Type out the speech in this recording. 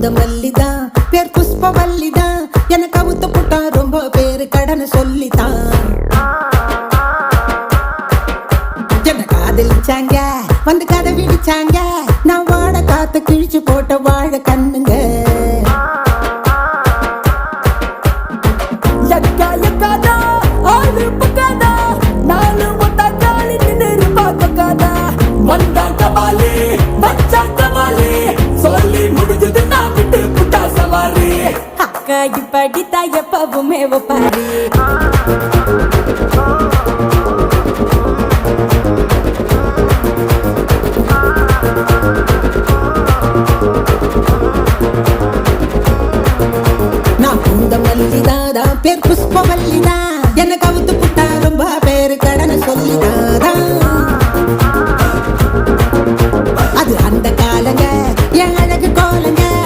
மல்லிதான் பேர் புஷ்பவல்லிதான் எனக்கு அவுத்து புட்டா ரொம்ப பேரு கடனை சொல்லித்தான் என்ன காதலிச்சாங்க வந்து கதை விடிச்சாங்க நான் வாழ காத்து கிழிச்சு போட்ட வாழ கண்ணுங்க இப்படித்தான் எப்பவுமே ஒப்பாரி நான் பூந்த மல்லிதான் பேர் புஷ்பவல்லிதான் எனக்கு அவுத்து புட்டாரோ